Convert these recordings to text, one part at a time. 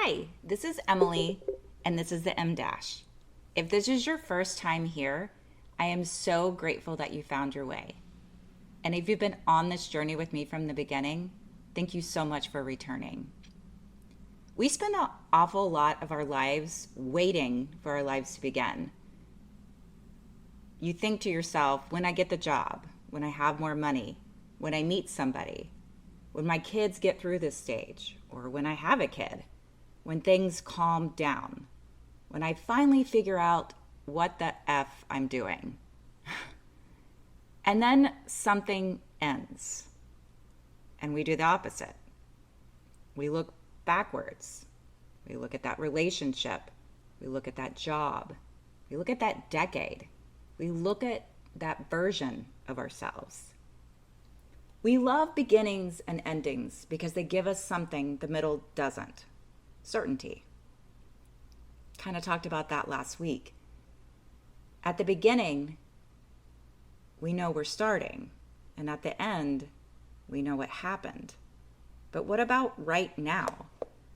Hi, this is Emily, and this is the M Dash. If this is your first time here, I am so grateful that you found your way. And if you've been on this journey with me from the beginning, thank you so much for returning. We spend an awful lot of our lives waiting for our lives to begin. You think to yourself, when I get the job, when I have more money, when I meet somebody, when my kids get through this stage, or when I have a kid, when things calm down, when I finally figure out what the F I'm doing. And then something ends, and we do the opposite. We look backwards. We look at that relationship. We look at that job. We look at that decade. We look at that version of ourselves. We love beginnings and endings because they give us something the middle doesn't. Certainty. Kind of talked about that last week. At the beginning, we know we're starting, and at the end, we know what happened. But what about right now?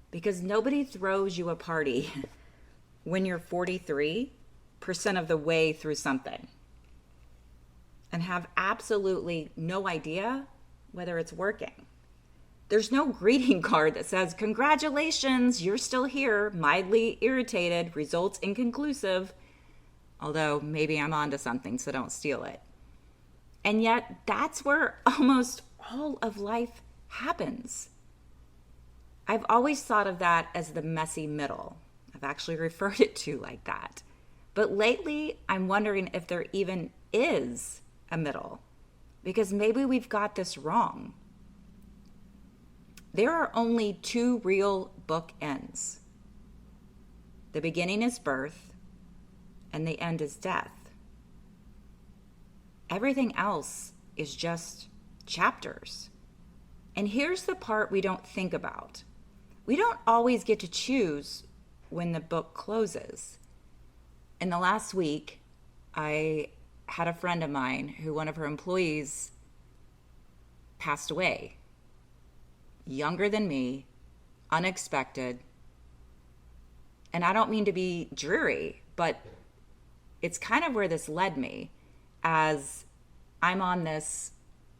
Because nobody throws you a party when you're 43% of the way through something and have absolutely no idea whether it's working. There's no greeting card that says, congratulations, you're still here, mildly irritated, results inconclusive, although maybe I'm onto something, so don't steal it. And yet, that's where almost all of life happens. I've always thought of that as the messy middle. I've actually referred it to like that. But lately, I'm wondering if there even is a middle, because maybe we've got this wrong. There are only two real bookends. The beginning is birth, and the end is death. Everything else is just chapters. And here's the part we don't think about. We don't always get to choose when the book closes. In the last week, I had a friend of mine who one of her employees passed away. Younger than me, unexpected. And I don't mean to be dreary, but it's kind of where this led me as I'm on this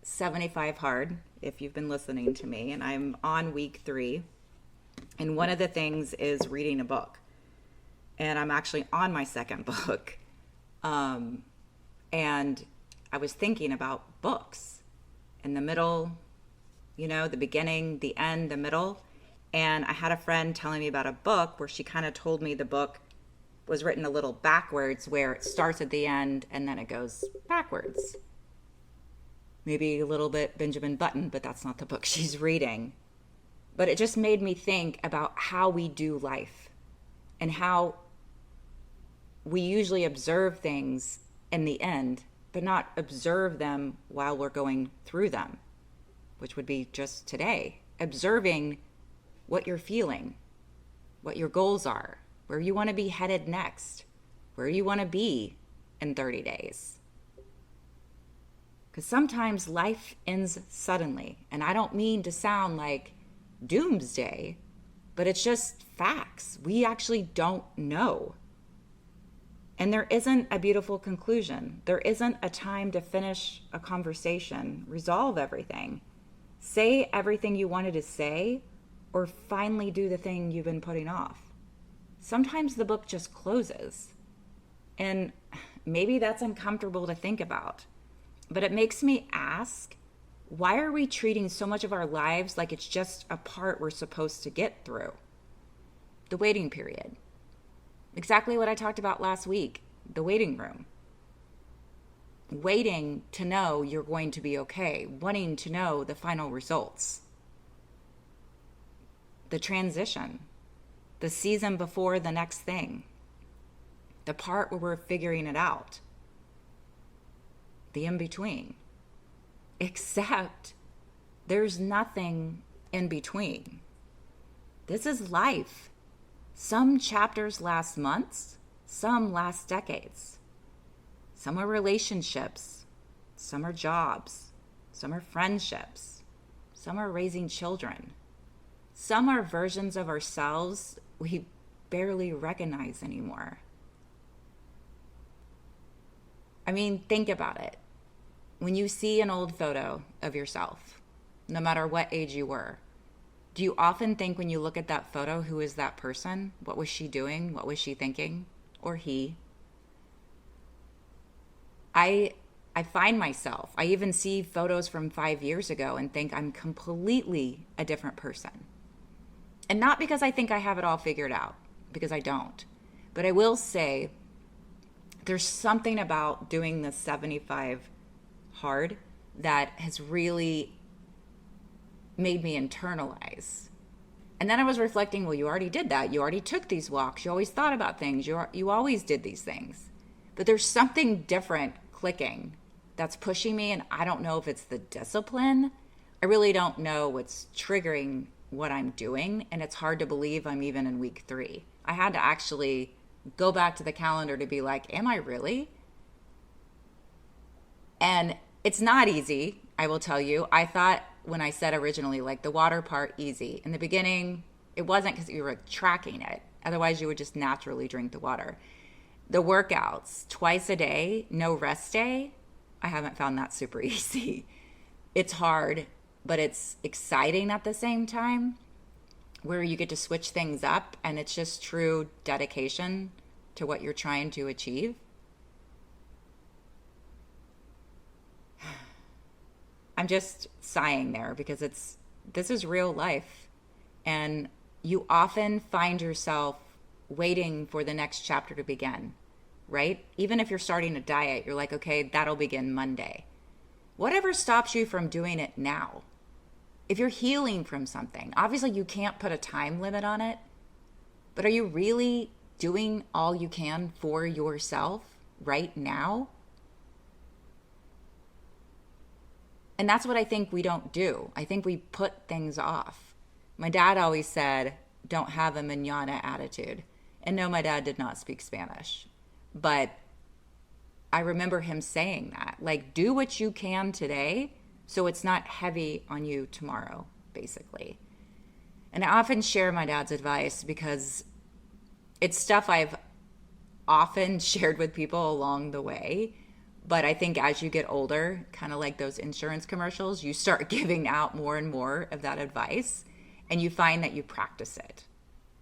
75 hard, if you've been listening to me, and I'm on week 3. And one of the things is reading a book. And I'm actually on my second book. And I was thinking about books in the middle, the beginning, the end, the middle. And I had a friend telling me about a book where she kind of told me the book was written a little backwards, where it starts at the end and then it goes backwards. Maybe a little bit Benjamin Button, but that's not the book she's reading. But it just made me think about how we do life and how we usually observe things in the end, but not observe them while we're going through them, which would be just today. Observing what you're feeling, what your goals are, where you want to be headed next, where you want to be in 30 days. Because sometimes life ends suddenly, and I don't mean to sound like doomsday, but it's just facts. We actually don't know. And there isn't a beautiful conclusion. There isn't a time to finish a conversation, resolve everything, say everything you wanted to say, or finally do the thing you've been putting off. Sometimes the book just closes. And maybe that's uncomfortable to think about. But it makes me ask, why are we treating so much of our lives like it's just a part we're supposed to get through? The waiting period. Exactly what I talked about last week, the waiting room. Waiting to know you're going to be okay, wanting to know the final results. The transition, the season before the next thing, the part where we're figuring it out, the in-between. Except there's nothing in between. This is life. Some chapters last months, some last decades. Some are relationships, some are jobs, some are friendships, some are raising children. Some are versions of ourselves we barely recognize anymore. I mean, think about it. When you see an old photo of yourself, no matter what age you were, do you often think when you look at that photo, who is that person? What was she doing? What was she thinking? Or he? I I find myself, I even see photos from 5 years ago and think I'm completely a different person. And not because I think I have it all figured out, because I don't. But I will say there's something about doing the 75 hard that has really made me internalize. And then I was reflecting, well, you already did that. You already took these walks. You always thought about things. You always did these things. But there's something different clicking that's pushing me, and I don't know if it's the discipline. I really don't know what's triggering what I'm doing, and it's hard to believe I'm even in week 3. I had to actually go back to the calendar to be like, am I really? And it's not easy, I will tell you. I thought when I said originally, like the water part, easy. In the beginning, it wasn't because you were tracking it. Otherwise, you would just naturally drink the water. The workouts, twice a day, no rest day, I haven't found that super easy. It's hard, but it's exciting at the same time, where you get to switch things up, and it's just true dedication to what you're trying to achieve. I'm just sighing there because this is real life. And you often find yourself waiting for the next chapter to begin, right? Even if you're starting a diet, you're like, okay, that'll begin Monday. Whatever stops you from doing it now? If you're healing from something, obviously you can't put a time limit on it, but are you really doing all you can for yourself right now? And that's what I think we don't do. I think we put things off. My dad always said, don't have a mañana attitude. And no, my dad did not speak Spanish. But I remember him saying that. Like, do what you can today so it's not heavy on you tomorrow, basically. And I often share my dad's advice because it's stuff I've often shared with people along the way. But I think as you get older, kind of like those insurance commercials, you start giving out more and more of that advice, and you find that you practice it.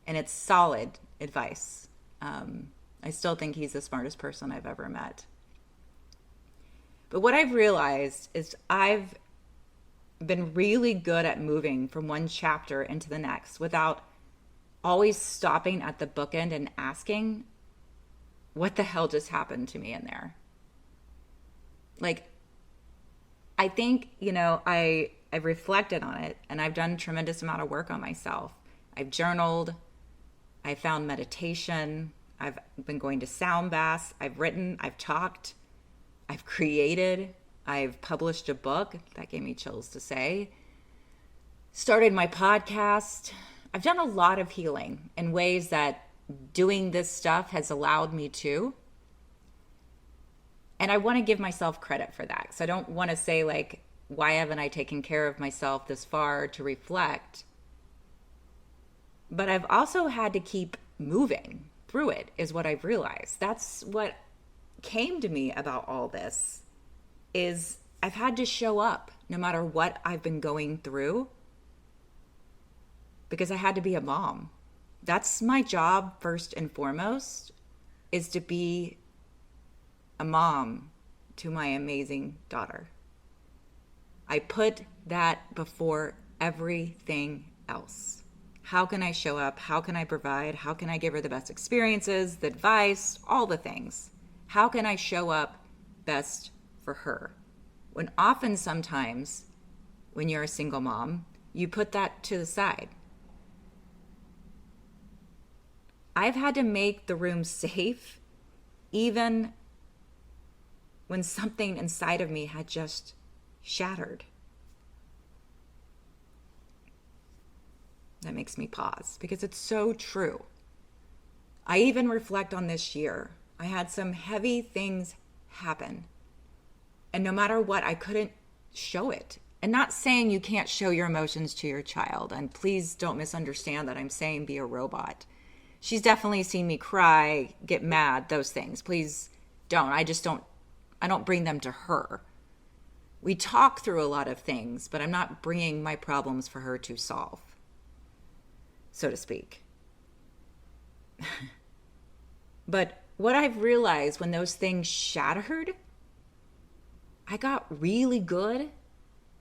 And it's solid advice. I still think he's the smartest person I've ever met. But what I've realized is I've been really good at moving from one chapter into the next without always stopping at the bookend and asking, what the hell just happened to me in there? Like, I think, I've reflected on it, and I've done a tremendous amount of work on myself. I've journaled, I found meditation, I've been going to sound baths, I've written, I've talked, I've created, I've published a book. That gave me chills to say. Started my podcast. I've done a lot of healing in ways that doing this stuff has allowed me to. And I want to give myself credit for that. So I don't want to say, like, why haven't I taken care of myself this far to reflect? But I've also had to keep moving through it, is what I've realized. That's what came to me about all this, is I've had to show up no matter what I've been going through, because I had to be a mom. That's my job first and foremost, is to be a mom to my amazing daughter. I put that before everything else. How can I show up? How can I provide? How can I give her the best experiences, the advice, all the things? How can I show up best for her? When often sometimes when you're a single mom, you put that to the side. I've had to make the room safe even when something inside of me had just shattered. That makes me pause because it's so true. I even reflect on this year. I had some heavy things happen. And no matter what, I couldn't show it. And not saying you can't show your emotions to your child. And please don't misunderstand that I'm saying be a robot. She's definitely seen me cry, get mad, those things. Please don't. I don't bring them to her. We talk through a lot of things, but I'm not bringing my problems for her to solve, so to speak. But what I've realized when those things shattered, I got really good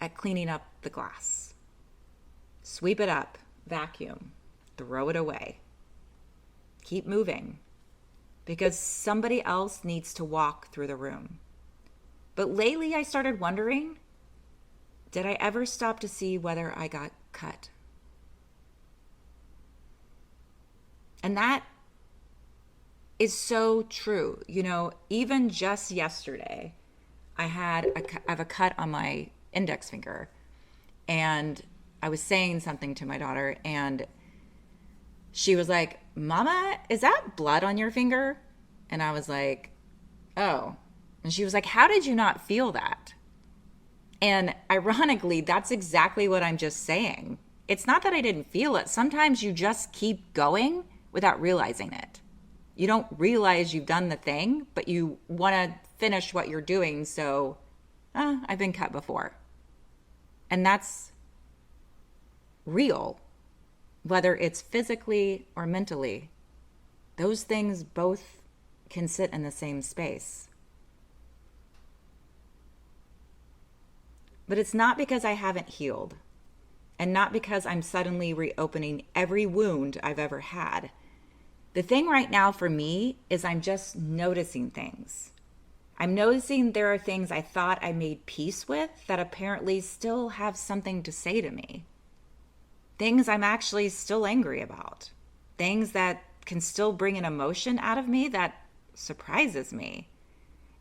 at cleaning up the glass. Sweep it up, vacuum, throw it away. Keep moving, because somebody else needs to walk through the room. But lately I started wondering, did I ever stop to see whether I got cut? And that is so true. Even just yesterday, I have a cut on my index finger, and I was saying something to my daughter, and she was like, "Mama, is that blood on your finger?" And I was like, "Oh." And she was like, "How did you not feel that?" And ironically, that's exactly what I'm just saying. It's not that I didn't feel it. Sometimes you just keep going without realizing it. You don't realize you've done the thing, but you want to finish what you're doing. So, I've been cut before. And that's real, whether it's physically or mentally. Those things both can sit in the same space. But it's not because I haven't healed, and not because I'm suddenly reopening every wound I've ever had. The thing right now for me is I'm just noticing things. I'm noticing there are things I thought I made peace with that apparently still have something to say to me. Things I'm actually still angry about. Things that can still bring an emotion out of me that surprises me.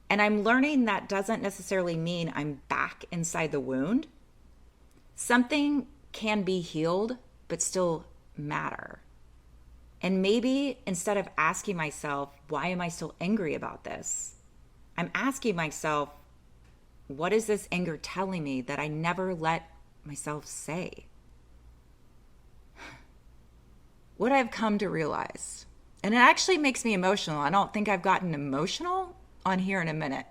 And I'm learning that doesn't necessarily mean I'm back inside the wound. Something can be healed, but still matter. And maybe instead of asking myself, why am I still angry about this? I'm asking myself, what is this anger telling me that I never let myself say? What I've come to realize, and it actually makes me emotional. I don't think I've gotten emotional on here in a minute.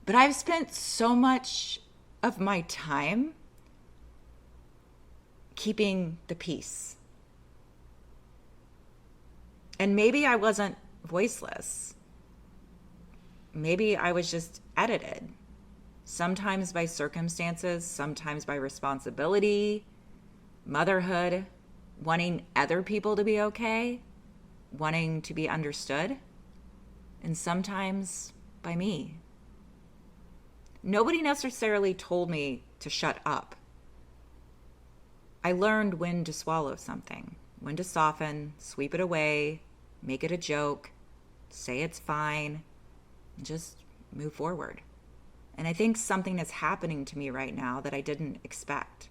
But I've spent so much of my time keeping the peace. And maybe I wasn't voiceless. Maybe I was just edited. Sometimes by circumstances, sometimes by responsibility, motherhood, wanting other people to be okay, wanting to be understood, and sometimes by me. Nobody necessarily told me to shut up. I learned when to swallow something, when to soften, sweep it away, make it a joke, say it's fine, and just move forward. And I think something is happening to me right now that I didn't expect.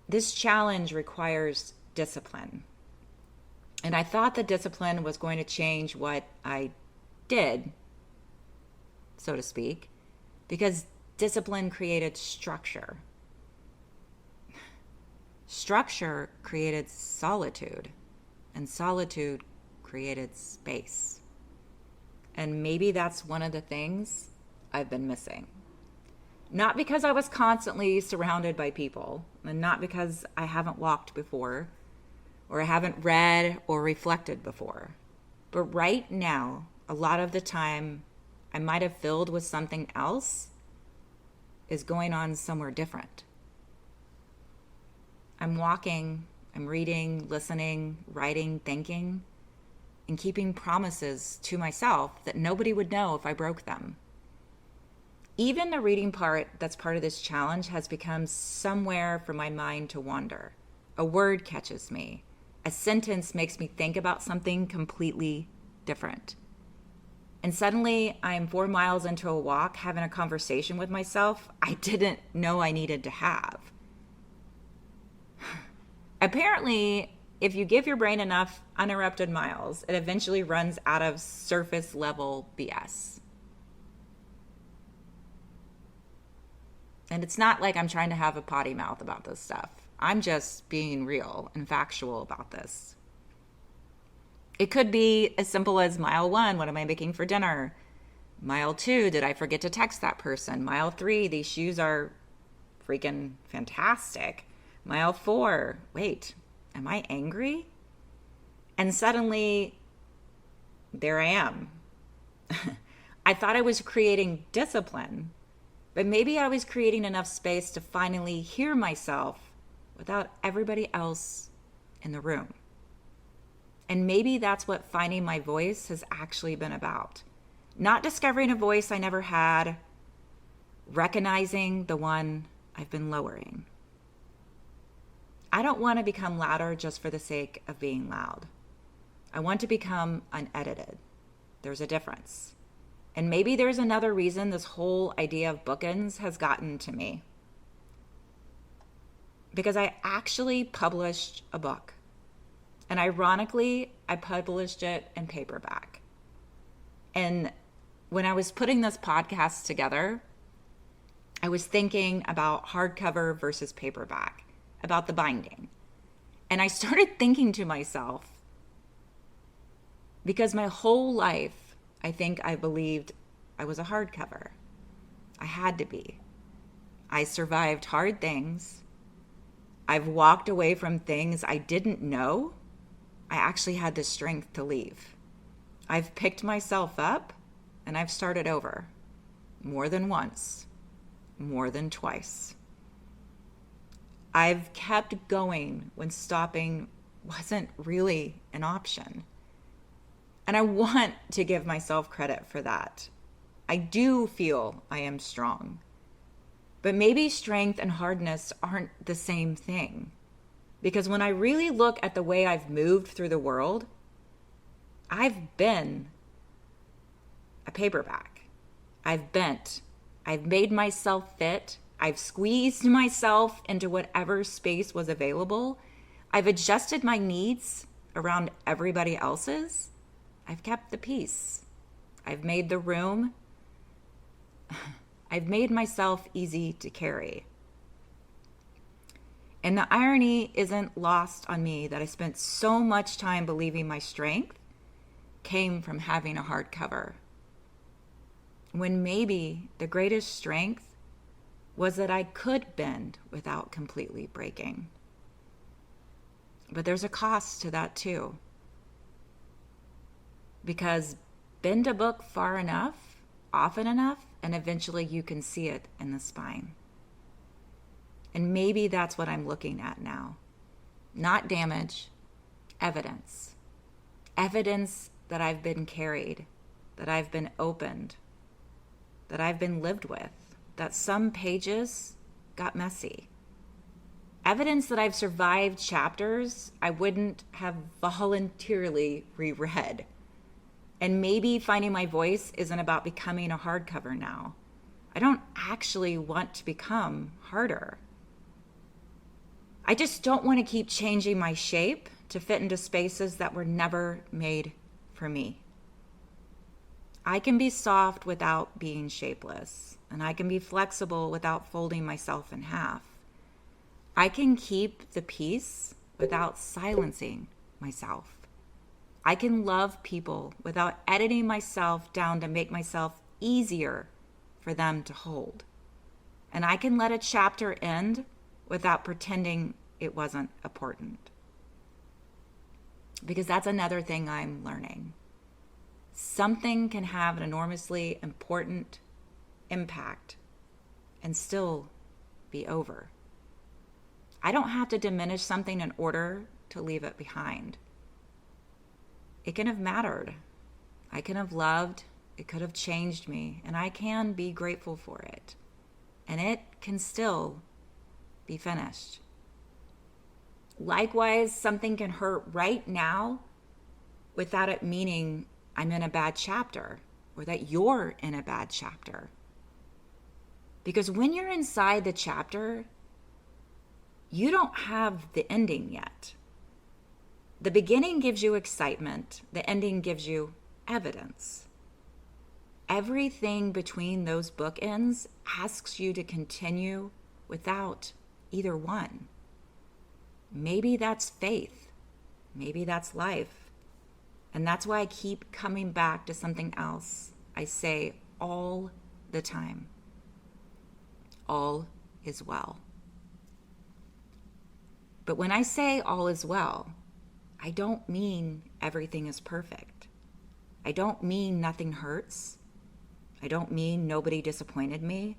This challenge requires discipline. And I thought the discipline was going to change what I did, so to speak, because discipline created structure. Structure created solitude, and solitude created space. And maybe that's one of the things I've been missing. Not because I was constantly surrounded by people, and not because I haven't walked before, or I haven't read or reflected before. But right now, a lot of the time I might have filled with something else is going on somewhere different. I'm walking, I'm reading, listening, writing, thinking, and keeping promises to myself that nobody would know if I broke them. Even the reading part that's part of this challenge has become somewhere for my mind to wander. A word catches me. A sentence makes me think about something completely different. And suddenly I'm 4 miles into a walk having a conversation with myself I didn't know I needed to have. Apparently, if you give your brain enough uninterrupted miles, it eventually runs out of surface level BS. And it's not like I'm trying to have a potty mouth about this stuff. I'm just being real and factual about this. It could be as simple as mile 1, what am I making for dinner? Mile 2, did I forget to text that person? Mile 3, these shoes are freaking fantastic. Mile 4, wait, am I angry? And suddenly, there I am. I thought I was creating discipline, but maybe I was creating enough space to finally hear myself without everybody else in the room. And maybe that's what finding my voice has actually been about. Not discovering a voice I never had, recognizing the one I've been lowering. I don't want to become louder just for the sake of being loud. I want to become unedited. There's a difference. And maybe there's another reason this whole idea of bookends has gotten to me. Because I actually published a book. And ironically, I published it in paperback. And when I was putting this podcast together, I was thinking about hardcover versus paperback, about the binding. And I started thinking to myself, because my whole life, I think I believed I was a hardcover. I had to be. I survived hard things. I've walked away from things I didn't know. I actually had the strength to leave. I've picked myself up and I've started over. More than once. More than twice. I've kept going when stopping wasn't really an option. And I want to give myself credit for that. I do feel I am strong. But maybe strength and hardness aren't the same thing. Because when I really look at the way I've moved through the world, I've been a paperback. I've bent. I've made myself fit. I've squeezed myself into whatever space was available. I've adjusted my needs around everybody else's. I've kept the peace. I've made the room. I've made myself easy to carry. And the irony isn't lost on me that I spent so much time believing my strength came from having a hardcover. When maybe the greatest strength was that I could bend without completely breaking. But there's a cost to that too. Because bend a book far enough, often enough, and eventually you can see it in the spine. And maybe that's what I'm looking at now. Not damage, evidence. Evidence that I've been carried, that I've been opened, that I've been lived with, that some pages got messy. Evidence that I've survived chapters I wouldn't have voluntarily reread. And maybe finding my voice isn't about becoming a hardcover now. I don't actually want to become harder. I just don't want to keep changing my shape to fit into spaces that were never made for me. I can be soft without being shapeless, and I can be flexible without folding myself in half. I can keep the peace without silencing myself. I can love people without editing myself down to make myself easier for them to hold. And I can let a chapter end without pretending it wasn't important. Because that's another thing I'm learning. Something can have an enormously important impact and still be over. I don't have to diminish something in order to leave it behind. It can have mattered. I can have loved. It could have changed me, and I can be grateful for it. And it can still be finished. Likewise, something can hurt right now without it meaning I'm in a bad chapter or that you're in a bad chapter. Because when you're inside the chapter, you don't have the ending yet. The beginning gives you excitement. The ending gives you evidence. everything between those bookends asks you to continue without either one. Maybe that's faith. Maybe that's life. And that's why I keep coming back to something else I say all the time. All is well. But when I say all is well, I don't mean everything is perfect. I don't mean nothing hurts. I don't mean nobody disappointed me.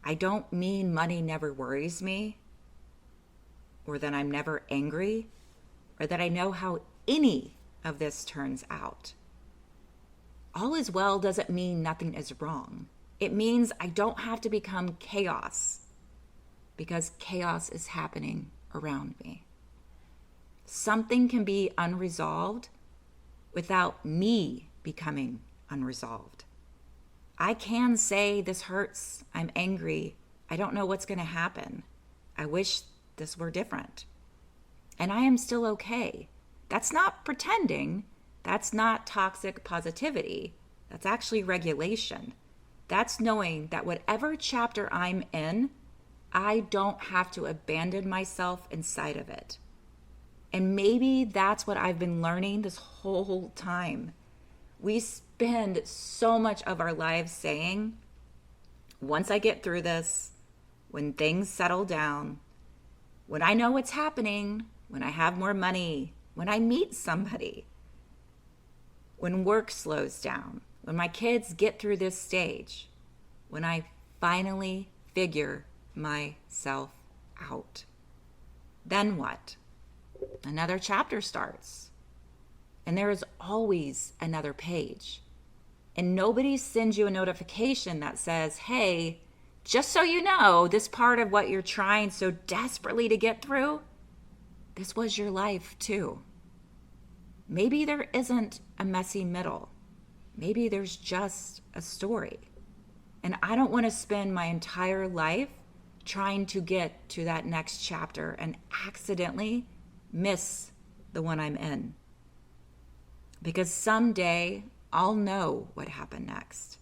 I don't mean money never worries me, or that I'm never angry, or that I know how any of this turns out. All is well doesn't mean nothing is wrong. It means I don't have to become chaos, because chaos is happening around me. Something can be unresolved without me becoming unresolved. I can say this hurts, I'm angry, I don't know what's going to happen. I wish this were different. And I am still okay. That's not pretending. That's not toxic positivity. That's actually regulation. That's knowing that whatever chapter I'm in, I don't have to abandon myself inside of it. And maybe that's what I've been learning this whole time. We spend so much of our lives saying, once I get through this, when things settle down, when I know what's happening, when I have more money, when I meet somebody, when work slows down, when my kids get through this stage, when I finally figure myself out, then what? Another chapter starts. And there is always another page. And nobody sends you a notification that says, hey, just so you know, this part of what you're trying so desperately to get through, this was your life too. Maybe there isn't a messy middle. Maybe there's just a story. And I don't want to spend my entire life trying to get to that next chapter and accidentally miss the one I'm in. Because someday I'll know what happened next.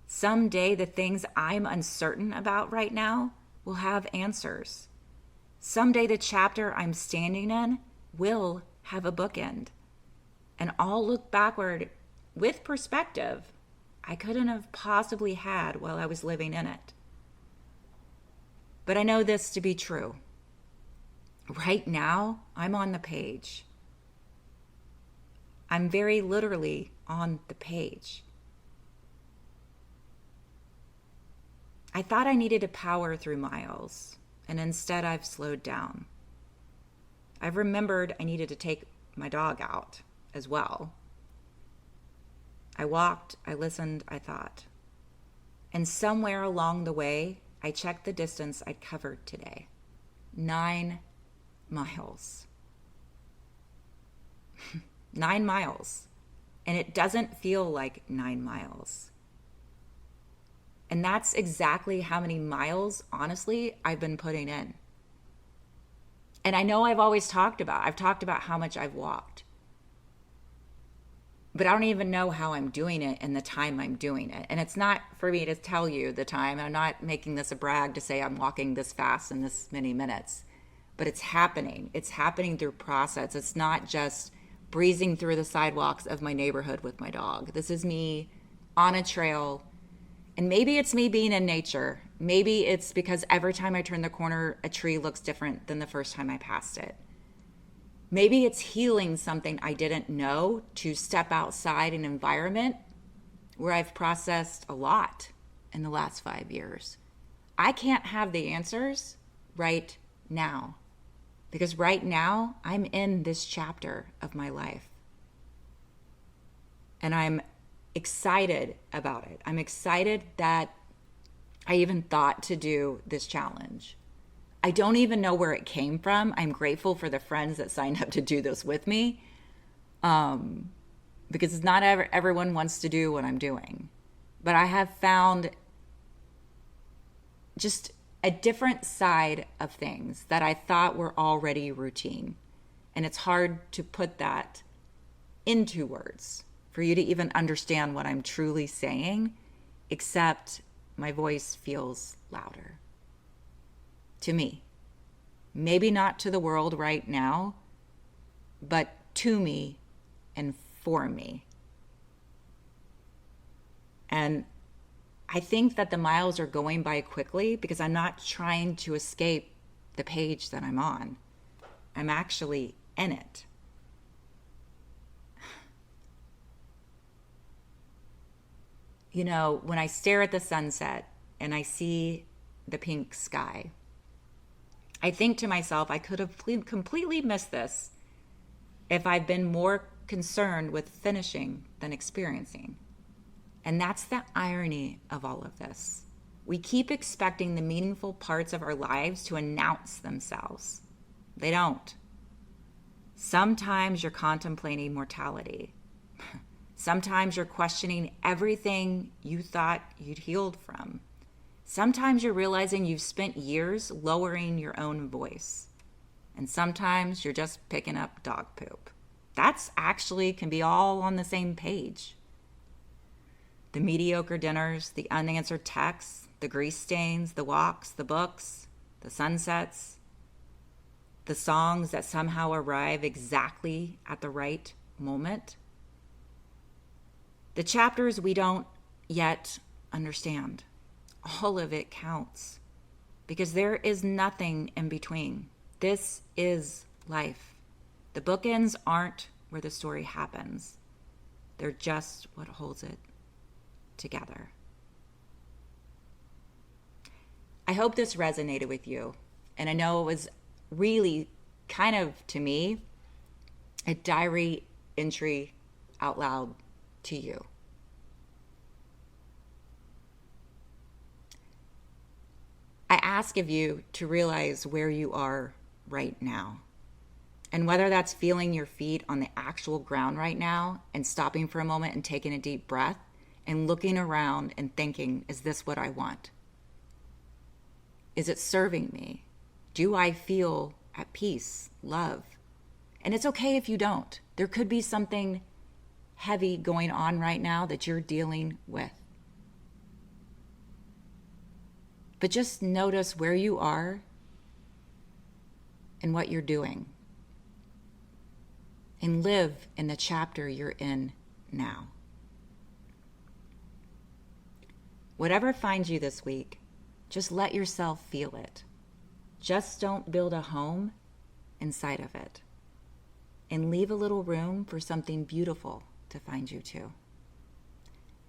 Someday the things I'm uncertain about right now will have answers. Someday the chapter I'm standing in will have a bookend. And I'll look backward with perspective I couldn't have possibly had while I was living in it. But I know this to be true. Right now, I'm on the page. I'm very literally on the page. I thought I needed to power through miles, and instead I've slowed down. I've remembered I needed to take my dog out as well. I walked, I listened, I thought. And somewhere along the way, I checked the distance I'd covered today. 9 miles. 9 miles. And it doesn't feel like 9 miles. And that's exactly how many miles, honestly, I've been putting in. And I know I've talked about how much I've walked. But I don't even know how I'm doing it and the time I'm doing it. And it's not for me to tell you the time. I'm not making this a brag to say I'm walking this fast in this many minutes. But it's happening. It's happening through process. It's not just breezing through the sidewalks of my neighborhood with my dog. This is me on a trail. And maybe it's me being in nature. Maybe it's because every time I turn the corner, a tree looks different than the first time I passed it. Maybe it's healing something I didn't know to step outside an environment where I've processed a lot in the last 5 years. I can't have the answers right now, because right now I'm in this chapter of my life. And I'm excited about it. I'm excited that I even thought to do this challenge. I don't even know where it came from. I'm grateful for the friends that signed up to do this with me, because not everyone wants to do what I'm doing. But I have found just a different side of things that I thought were already routine. And it's hard to put that into words. for you to even understand what I'm truly saying, except my voice feels louder. To me. Maybe not to the world right now, but to me and for me. And I think that the miles are going by quickly because I'm not trying to escape the page that I'm on. I'm actually in it. You know, when I stare at the sunset and I see the pink sky, I think to myself, I could have completely missed this if I'd been more concerned with finishing than experiencing. And that's the irony of all of this. We keep expecting the meaningful parts of our lives to announce themselves. They don't. Sometimes you're contemplating mortality. Sometimes you're questioning everything you thought you'd healed from. Sometimes you're realizing you've spent years lowering your own voice. And sometimes you're just picking up dog poop. That's actually can be all on the same page. The mediocre dinners, the unanswered texts, the grease stains, the walks, the books, the sunsets, the songs that somehow arrive exactly at the right moment. The chapters we don't yet understand. All of it counts because there is nothing in between. This is life. The bookends aren't where the story happens. They're just what holds it together. I hope this resonated with you. And I know it was really kind of, to me, a diary entry out loud to you. I ask of you to realize where you are right now. And whether that's feeling your feet on the actual ground right now and stopping for a moment and taking a deep breath and looking around and thinking, is this what I want? Is it serving me? Do I feel at peace, love? And it's okay if you don't. There could be something heavy going on right now that you're dealing with. But just notice where you are and what you're doing. And live in the chapter you're in now. Whatever finds you this week, just let yourself feel it. Just don't build a home inside of it. And leave a little room for something beautiful to find you too.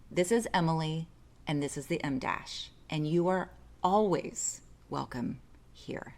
This is Emily, and this is the M-Dash, and you are always welcome here.